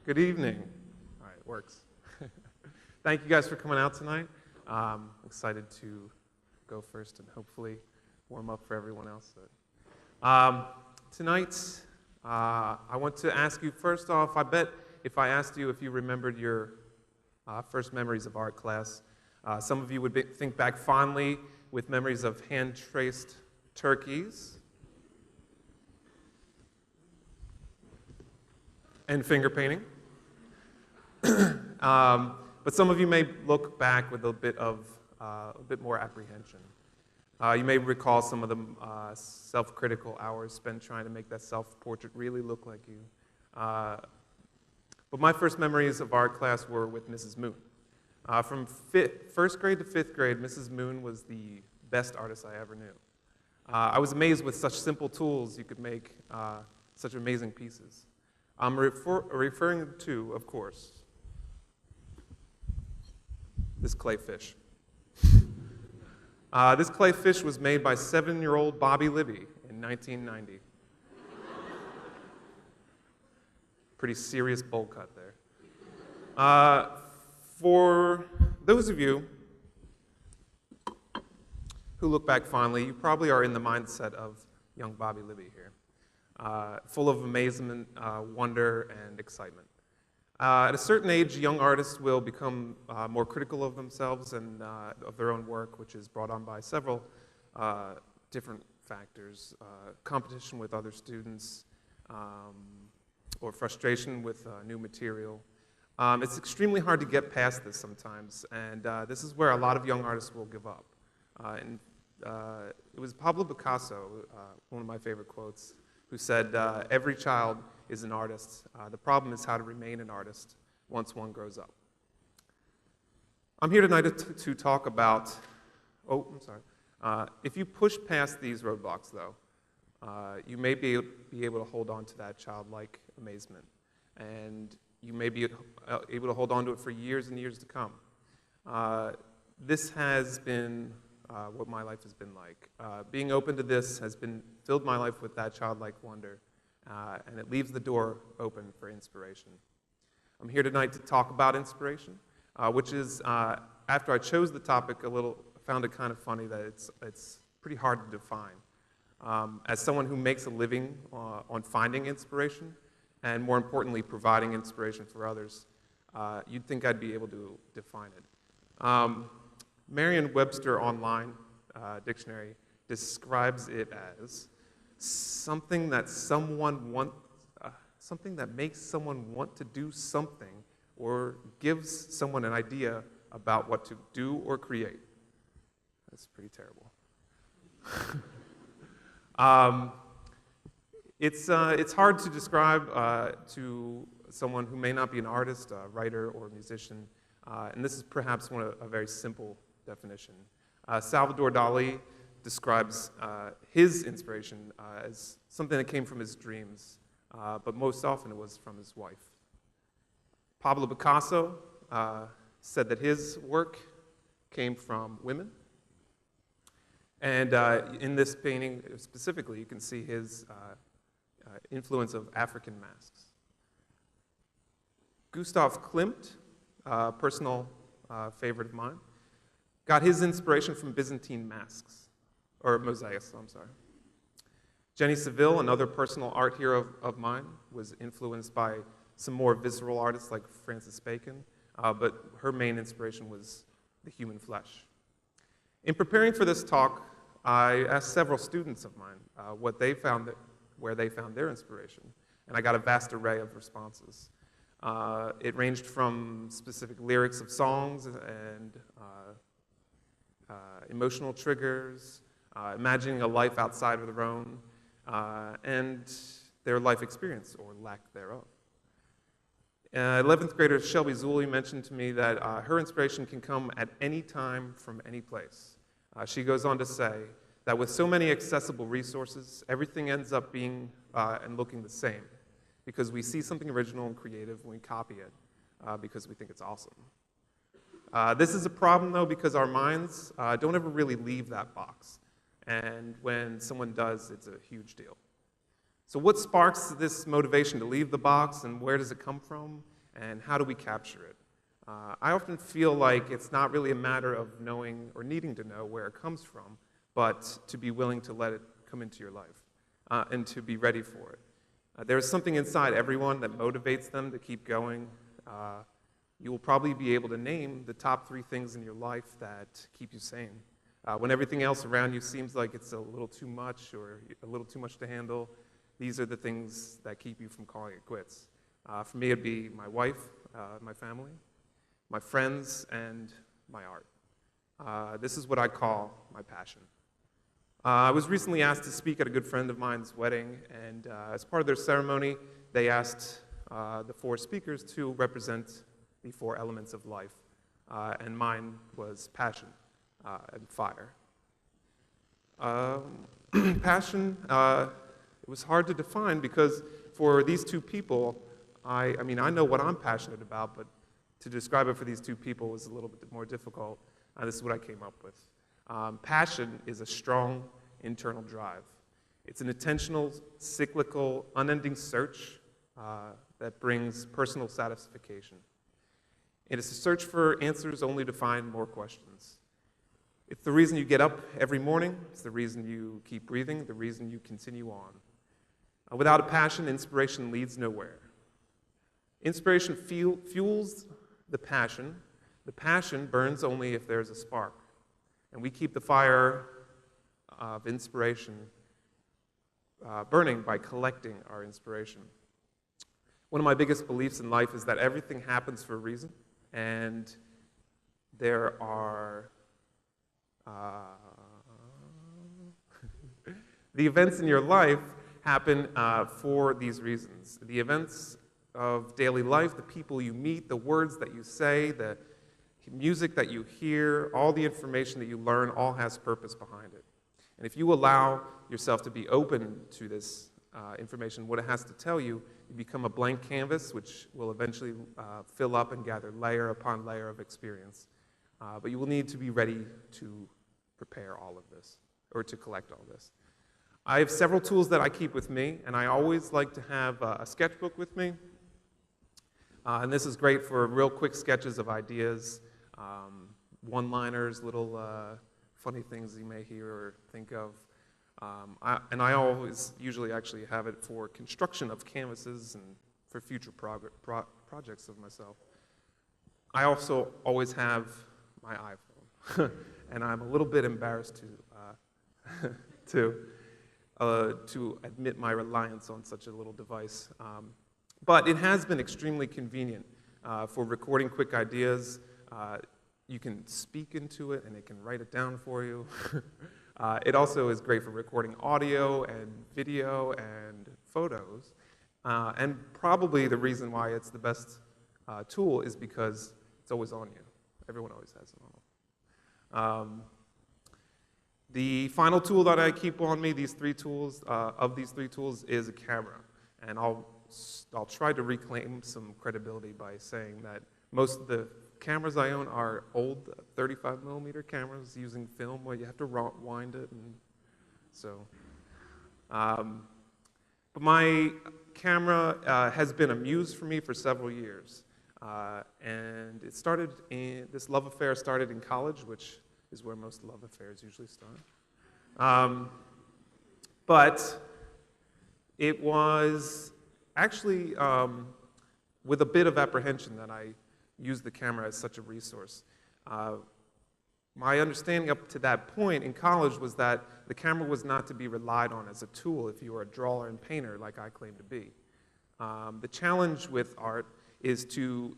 Good evening. All right, it works. Thank you guys for coming out tonight. Excited to go first and hopefully warm up for everyone else. Tonight, I want to ask you first off, I bet if I asked you if you remembered your first memories of art class, some of you would think back fondly with memories of hand-traced turkeys and finger painting. But some of you may look back with a bit more apprehension. You may recall some of the self-critical hours spent trying to make that self-portrait really look like you. But my first memories of art class were with Mrs. Moon. From first grade to fifth grade, Mrs. Moon was the best artist I ever knew. I was amazed with such simple tools you could make such amazing pieces. I'm referring to, of course, this Clayfish. This Clayfish was made by 7-year-old Bobby Libby in 1990. Pretty serious bowl cut there. For those of you who look back fondly, you probably are in the mindset of young Bobby Libby here, full of amazement, wonder, and excitement. At a certain age, young artists will become more critical of themselves and of their own work, which is brought on by several different factors. Competition with other students, or frustration with new material. It's extremely hard to get past this sometimes, and this is where a lot of young artists will give up. It was Pablo Picasso, one of my favorite quotes, who said, every child is an artist. The problem is how to remain an artist once one grows up. I'm here tonight to talk about, if you push past these roadblocks, though, you may be able to hold on to that childlike amazement, and you may be able to hold on to it for years and years to come. This has been what my life has been like. Being open to this has filled my life with that childlike wonder, and it leaves the door open for inspiration. I'm here tonight to talk about inspiration, which is, after I chose the topic I found it kind of funny that it's pretty hard to define. As someone who makes a living on finding inspiration, and more importantly, providing inspiration for others, you'd think I'd be able to define it. Merriam-Webster Online Dictionary describes it as something that makes someone want to do something or gives someone an idea about what to do or create. That's pretty terrible. It's hard to describe to someone who may not be an artist, a writer, or a musician, and this is perhaps a very simple definition. Salvador Dali describes his inspiration as something that came from his dreams, but most often it was from his wife. Pablo Picasso said that his work came from women, and in this painting specifically, you can see his influence of African masks. Gustav Klimt, personal favorite of mine, got his inspiration from Byzantine masks, or mosaics, I'm sorry. Jenny Saville, another personal art hero of mine, was influenced by some more visceral artists like Francis Bacon, but her main inspiration was the human flesh. In preparing for this talk, I asked several students of mine where they found their inspiration, and I got a vast array of responses. It ranged from specific lyrics of songs and emotional triggers, imagining a life outside of their own, and their life experience, or lack thereof. 11th grader Shelby Zuley mentioned to me that her inspiration can come at any time from any place. She goes on to say that with so many accessible resources, everything ends up being and looking the same, because we see something original and creative and we copy it because we think it's awesome. This is a problem, though, because our minds don't ever really leave that box. And when someone does, it's a huge deal. So what sparks this motivation to leave the box, and where does it come from? and how do we capture it? I often feel like it's not really a matter of knowing or needing to know where it comes from, but to be willing to let it come into your life and to be ready for it. There is something inside everyone that motivates them to keep going. You will probably be able to name the top 3 things in your life that keep you sane. When everything else around you seems like it's a little too much or a little too much to handle, these are the things that keep you from calling it quits. For me, it'd be my wife, my family, my friends, and my art. This is what I call my passion. I was recently asked to speak at a good friend of mine's wedding, and as part of their ceremony, they asked the 4 speakers to represent the 4 elements of life, and mine was passion and fire. Passion, it was hard to define because for these 2 people, I know what I'm passionate about, but to describe it for these 2 people was a little bit more difficult. This is what I came up with. Passion is a strong internal drive. It's an intentional, cyclical, unending search that brings personal satisfaction. It is a search for answers only to find more questions. It's the reason you get up every morning. It's the reason you keep breathing, the reason you continue on. Without a passion, inspiration leads nowhere. Inspiration fuels the passion. The passion burns only if there's a spark. And we keep the fire of inspiration burning by collecting our inspiration. One of my biggest beliefs in life is that everything happens for a reason, and there are the events in your life happen for these reasons. The events of daily life, the people you meet, the words that you say, the music that you hear, all the information that you learn, all has purpose behind it. And if you allow yourself to be open to this information, what it has to tell you, you become a blank canvas, which will eventually fill up and gather layer upon layer of experience. But you will need to be ready to prepare all of this, or to collect all this. I have several tools that I keep with me, and I always like to have a sketchbook with me. And this is great for real quick sketches of ideas, one-liners, little funny things you may hear or think of. I always usually actually have it for construction of canvases and for future projects of myself. I also always have my iPhone, and I'm a little bit embarrassed to admit my reliance on such a little device. But it has been extremely convenient for recording quick ideas. You can speak into it, and it can write it down for you. It also is great for recording audio and video and photos. And probably the reason why it's the best tool is because it's always on you. Everyone always has it on. The final tool that I keep on me, these 3 tools, is a camera. And I'll try to reclaim some credibility by saying that most of the cameras I own are old 35 millimeter cameras using film where you have to wind it. And so, but my camera has been a muse for me for several years. And it started this love affair started in college, which is where most love affairs usually start. But it was actually with a bit of apprehension that I used the camera as such a resource. My understanding up to that point in college was that the camera was not to be relied on as a tool if you were a drawer and painter like I claim to be. The challenge with art is to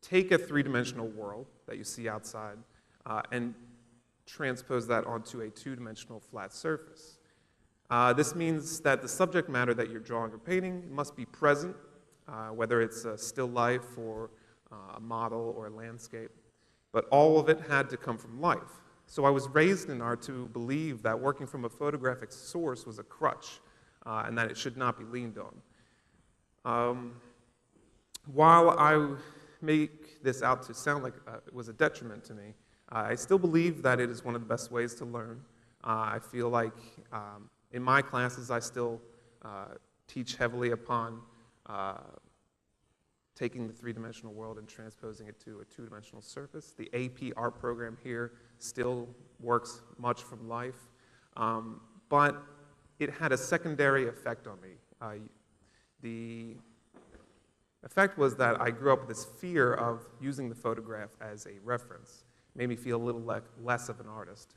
take a 3-dimensional world that you see outside and transpose that onto a 2-dimensional flat surface. This means that the subject matter that you're drawing or painting must be present, whether it's a still life or a model or a landscape, but all of it had to come from life. So I was raised in art to believe that working from a photographic source was a crutch and that it should not be leaned on. While I make this out to sound like it was a detriment to me, I still believe that it is one of the best ways to learn. I feel like in my classes I still teach heavily upon taking the three-dimensional world and transposing it to a two-dimensional surface. The AP art program here still works much from life, but it had a secondary effect on me. The effect was that I grew up with this fear of using the photograph as a reference. It made me feel a little less of an artist.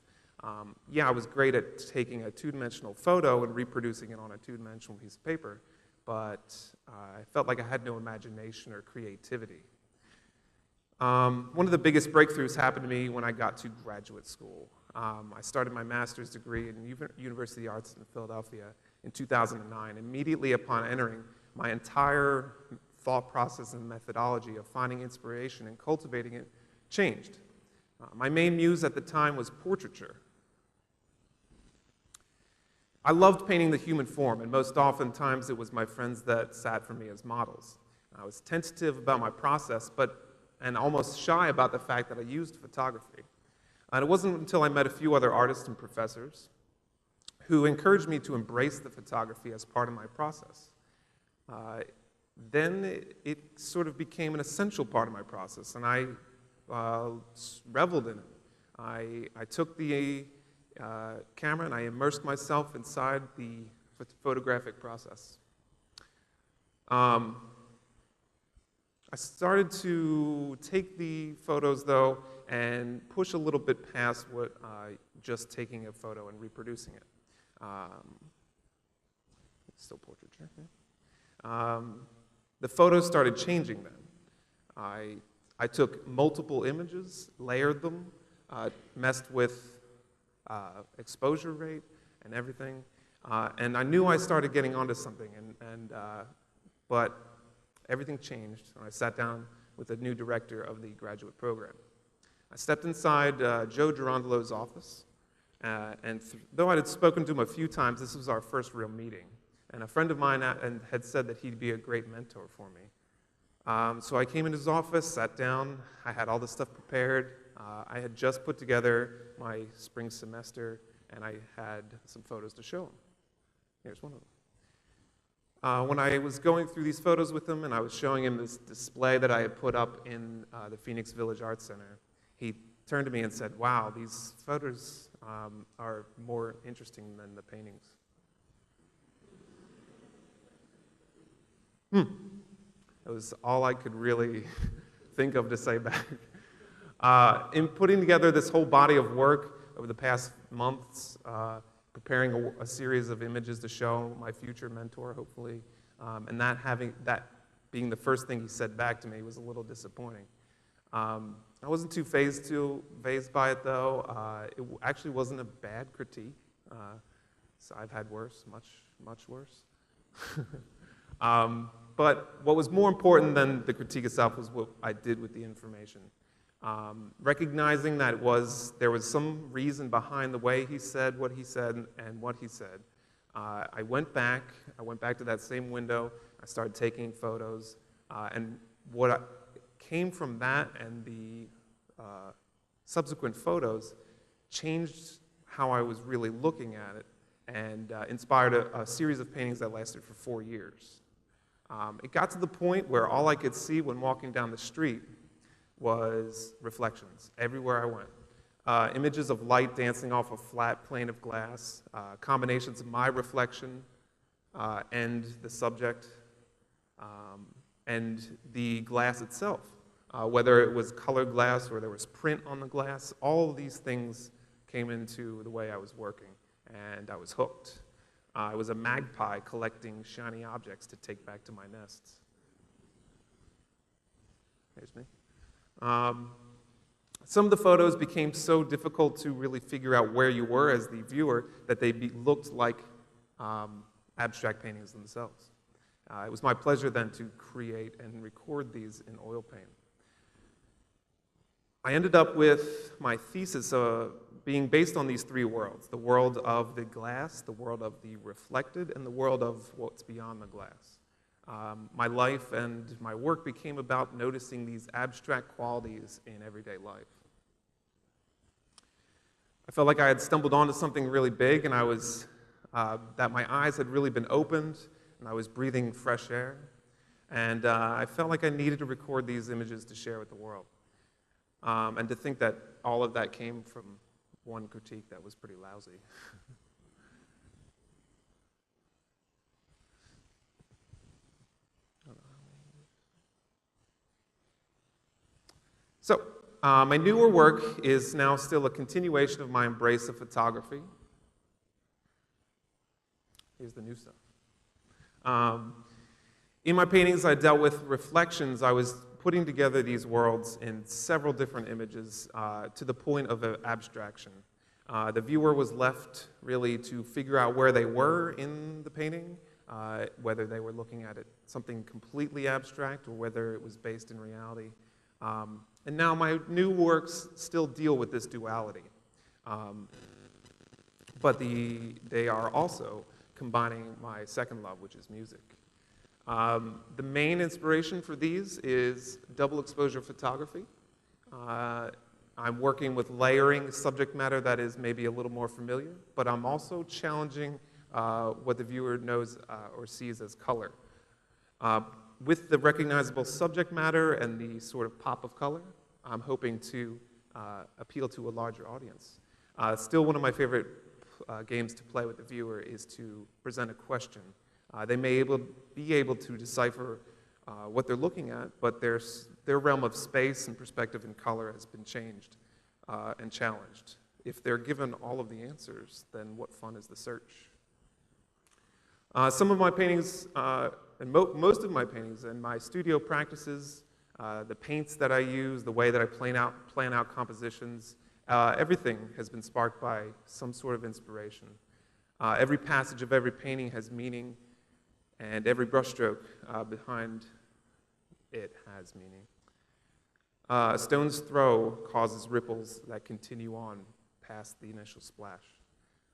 Yeah, I was great at taking a two-dimensional photo and reproducing it on a two-dimensional piece of paper, but I felt like I had no imagination or creativity. One of the biggest breakthroughs happened to me when I got to graduate school. I started my master's degree in University of Arts in Philadelphia in 2009. Immediately upon entering, my entire thought process and methodology of finding inspiration and cultivating it changed. My main muse at the time was portraiture. I loved painting the human form, and most oftentimes it was my friends that sat for me as models. I was tentative about my process, and almost shy about the fact that I used photography. And it wasn't until I met a few other artists and professors who encouraged me to embrace the photography as part of my process. Then it sort of became an essential part of my process, and I reveled in it. I took the camera and I immersed myself inside the photographic process. I started to take the photos, though, and push a little bit past what just taking a photo and reproducing it. Still portraiture. Yeah. The photos started changing then. I took multiple images, layered them, messed with exposure rate and everything, and I knew I started getting onto something, but everything changed when I sat down with a new director of the graduate program. I stepped inside Joe Girondelo's office, and though I had spoken to him a few times, this was our first real meeting. And a friend of mine had said that he'd be a great mentor for me. So I came into his office, sat down, I had all the stuff prepared. I had just put together my spring semester, and I had some photos to show him. Here's one of them. When I was going through these photos with him, and I was showing him this display that I had put up in the Phoenix Village Arts Center, he turned to me and said, "Wow, these photos are more interesting than the paintings." It was all I could really think of to say back. In putting together this whole body of work over the past months, preparing a series of images to show my future mentor, hopefully, and that being the first thing he said back to me was a little disappointing. I wasn't too phased by it, though. It actually wasn't a bad critique. So I've had worse, much worse. But what was more important than the critique itself was what I did with the information. Recognizing that there was some reason behind the way he said what he said and what he said. I went back to that same window, I started taking photos, and what came from that and the subsequent photos changed how I was really looking at it and inspired a series of paintings that lasted for 4 years. It got to the point where all I could see when walking down the street was reflections everywhere I went. Images of light dancing off a flat plane of glass, combinations of my reflection and the subject, and the glass itself. Whether it was colored glass or there was print on the glass, all of these things came into the way I was working, and I was hooked. I was a magpie collecting shiny objects to take back to my nests. There's me. Some of the photos became so difficult to really figure out where you were as the viewer that they looked like abstract paintings themselves. It was my pleasure then to create and record these in oil paint. I ended up with my thesis being based on these three worlds: the world of the glass, the world of the reflected, and the world of what's beyond the glass. My life and my work became about noticing these abstract qualities in everyday life. I felt like I had stumbled onto something really big, and that my eyes had really been opened, and I was breathing fresh air. And I felt like I needed to record these images to share with the world. And to think that all of that came from one critique that was pretty lousy. So, my newer work is now still a continuation of my embrace of photography. Here's the new stuff. In my paintings, I dealt with reflections. I was putting together these worlds in several different images to the point of abstraction. The viewer was left really to figure out where they were in the painting, whether they were looking at it something completely abstract or whether it was based in reality. And now my new works still deal with this duality. But they are also combining my second love, which is music. The main inspiration for these is double exposure photography. I'm working with layering subject matter that is maybe a little more familiar, but I'm also challenging what the viewer knows or sees as color. With the recognizable subject matter and the sort of pop of color, I'm hoping to appeal to a larger audience. Still, one of my favorite games to play with the viewer is to present a question. They may be able to decipher what they're looking at, but their realm of space and perspective and color has been changed and challenged. If they're given all of the answers, then what fun is the search? Some of my paintings, and most of my paintings and my studio practices, the paints that I use, the way that I plan out compositions, everything has been sparked by some sort of inspiration. Every passage of every painting has meaning, and every brushstroke behind it has meaning. A stone's throw causes ripples that continue on past the initial splash.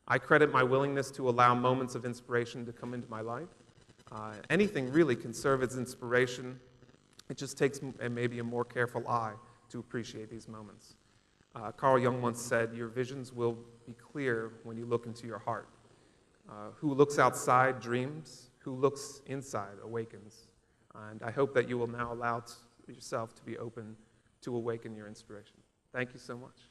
I credit my willingness to allow moments of inspiration to come into my life. Anything really can serve as inspiration. It just takes maybe a more careful eye to appreciate these moments. Carl Jung once said, "Your visions will be clear when you look into your heart. Who looks outside dreams, who looks inside awakens." And I hope that you will now allow yourself to be open to awaken your inspiration. Thank you so much.